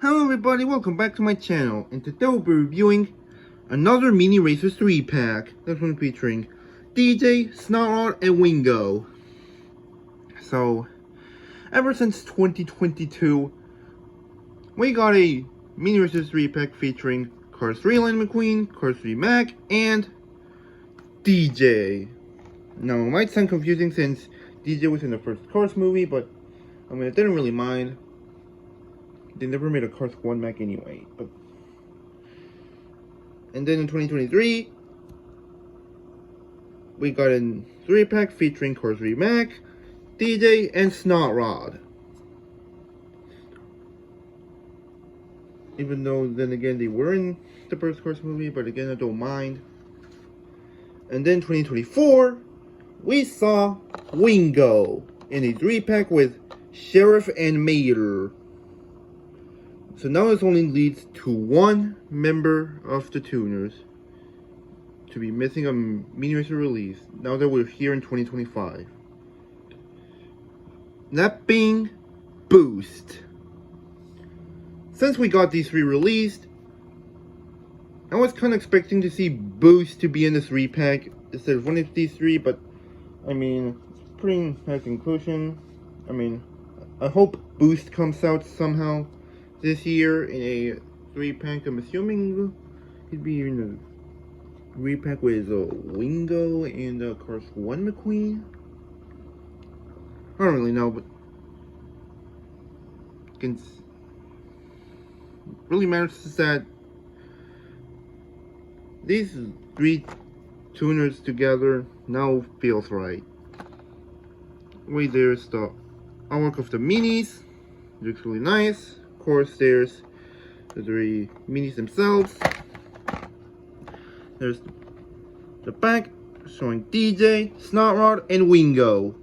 Hello everybody, welcome back to my channel, and today we'll be reviewing another Mini Racers 3-pack. This one featuring DJ, Snot Rod, and Wingo. So, ever since 2022, we got a Mini Racers 3-pack featuring Cars 3 Lightning McQueen, Cars 3 Mac, and DJ. Now, it might sound confusing since DJ was in the first Cars movie, but I mean, I didn't really mind. They never made a Cars 1 Mac anyway. And then in 2023, we got a 3-pack featuring Cars 3 Mac, DJ, and Snot Rod. Even though, then again, they were in the first Cars movie, but again, I don't mind. And then 2024, we saw Wingo in a 3-pack with Sheriff and Mater. So now it only leads to one member of the Tuners to be missing a Mini Racer release, now that we're here in 2025. That being Boost. Since we got these 3 released, I was kind of expecting to see Boost to be in this 3-pack instead of one of these 3, but I mean, it's a pretty nice inclusion. I mean, I hope Boost comes out somehow this year in a 3-pack. I'm assuming he'd be in a 3-pack with Wingo and Cars 1 McQueen. I don't really know, but it really matters is that these 3 tuners together now feels right. Wait, there's the artwork of the minis. It looks really nice. Of course, there's the 3 minis themselves. There's the back showing DJ, Snot Rod, and Wingo.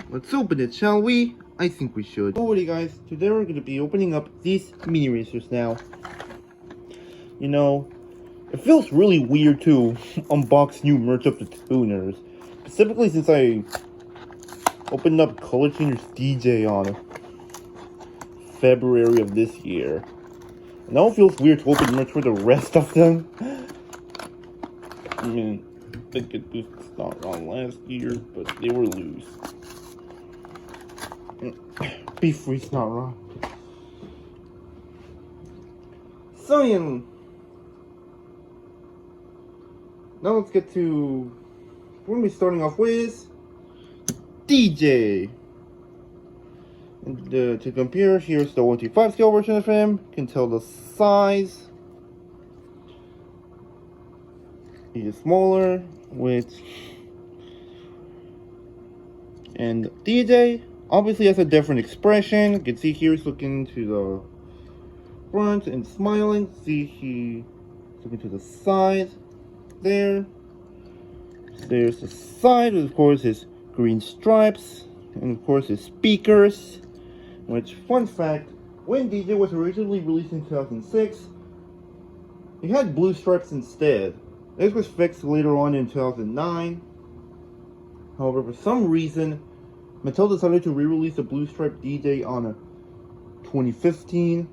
Let's open it, shall we? I think we should. Alrighty guys, today we're going to be opening up these Mini Racers now. You know, it feels really weird to unbox new merch of the tuners. Specifically since I opened up Color Changers DJ on February of this year. Now it feels weird to open merch for the rest of them. I mean, I could do Snot Rod last year, but they were loose. Be free, Snot Rod. So, now let's get to, we're going to be starting off with DJ. And to compare, here's the 125 scale version of him. You can tell the size. He is smaller, and DJ obviously has a different expression. You can see here he's looking to the front and smiling. See, he's looking to the side there. There's the side with, of course, his green stripes, and of course his speakers. Which, fun fact, when DJ was originally released in 2006, he had blue stripes instead. This was fixed later on in 2009. However, for some reason, Mattel decided to re-release the blue stripe DJ on 2015.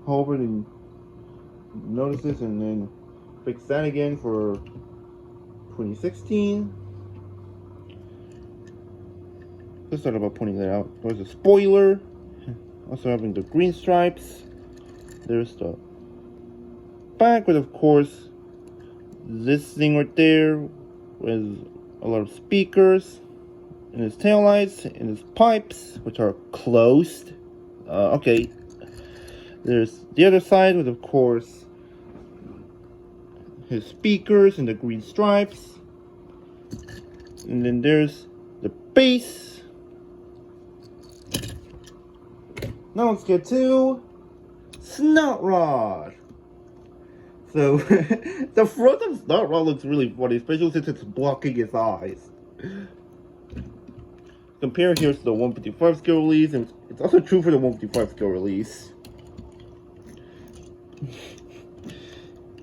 However, they noticed this and then fixed that again for 2016. Let's start about pointing that out. There's a spoiler. Also having the green stripes. There's the back with, of course, this thing right there with a lot of speakers, and his taillights, and his pipes, which are closed. Okay. There's the other side with, of course, his speakers and the green stripes. And then there's the base. Now let's get to Snot Rod. So, the front of Snot Rod looks really funny, especially since it's blocking his eyes. Compare here to the 155 scale release, and it's also true for the 155 scale release.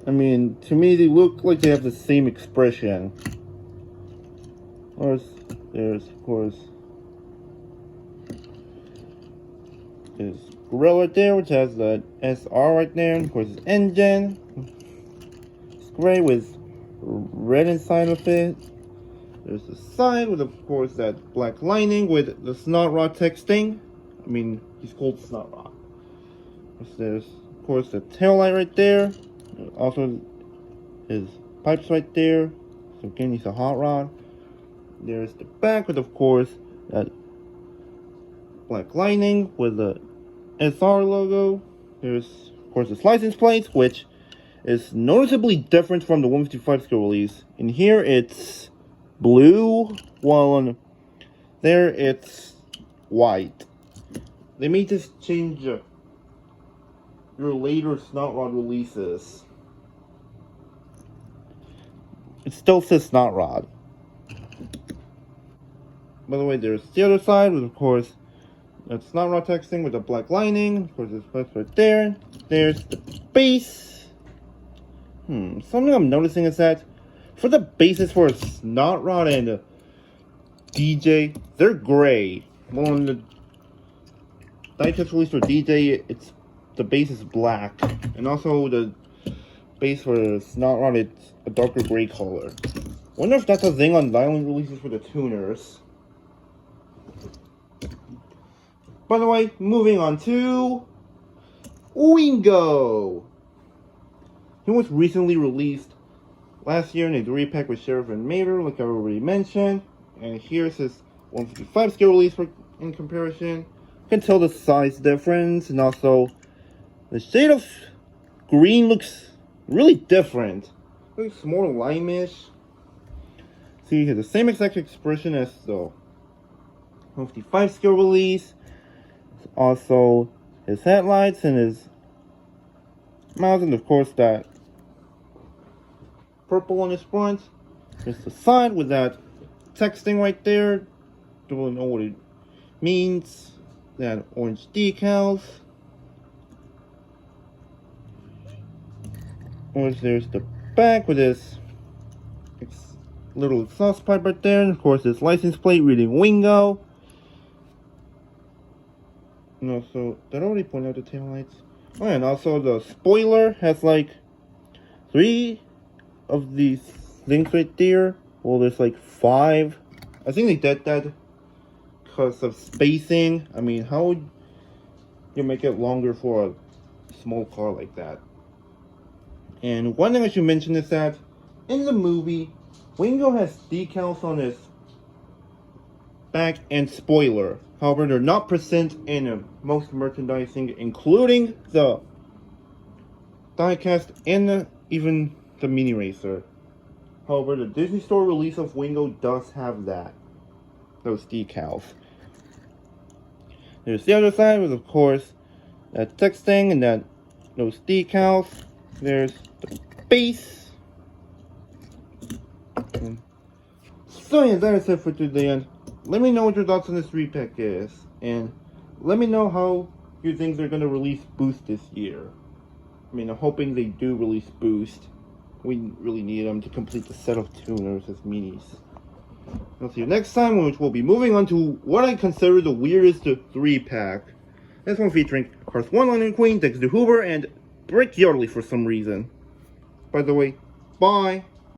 I mean, to me, they look like they have the same expression. There's, of course, There's grill right there, which has the SR right there, and of course his engine. It's gray with red inside of it. There's the side with, of course, that black lining with the Snot Rod texting. I mean, he's called Snot Rod. There's, of course, the tail light right there. Also, his pipes right there. So again, he's a hot rod. There's the back with, of course, that black lining with the SR logo. There's, of course, his license plate, which is noticeably different from the 155 scale release. In here, it's blue, while on there, it's white. They may just change your later Snot Rod releases. It still says Snot Rod. By the way, there's the other side with, of course, that Snot Rod texting with the black lining. Of course, there's pipes right there. There's the base. Something I'm noticing is that for the bases for Snot Rod and DJ, they're gray. Well, on the diecast release for DJ, the base is black, and also the base for Snot Rod, it's a darker gray color. Wonder if that's a thing on diamond releases for the tuners. By the way, moving on to Wingo. He was recently released last year in a 3-pack with Sheriff and Mater, like I already mentioned. And here's his 155 scale release in comparison. You can tell the size difference, and also the shade of green looks really different. It looks more lime-ish. See, he has the same exact expression as the 155 scale release. Also, his headlights and his mouth, and of course that purple on his front. There's the side with that texting right there. Don't really know what it means. That orange decals. There's the back with this little exhaust pipe right there, and of course this license plate reading Wingo. And also, did I already point out the taillights? Oh, and also the spoiler has like 3 of these things right there. Well, there's like 5. I think they did that because of spacing. I mean, how would you make it longer for a small car like that? And one thing I should mention is that in the movie, Wingo has decals on his back and spoiler. However, they're not present in most merchandising, including the diecast and even the mini racer. However, the Disney Store release of Wingo does have those decals. There's the other side with, of course, that texting and those decals. There's the base. So yeah, that is it for today. And let me know what your thoughts on this 3-pack is. And let me know how you think they're going to release Boost this year. I mean, I'm hoping they do release Boost. We really need them to complete the set of tuners as minis. I'll see you next time, which we'll be moving on to what I consider the weirdest 3-pack. This one featuring Cars 1 Lightning Queen, Dexter Hoover, and Brick Yardley for some reason. By the way, bye!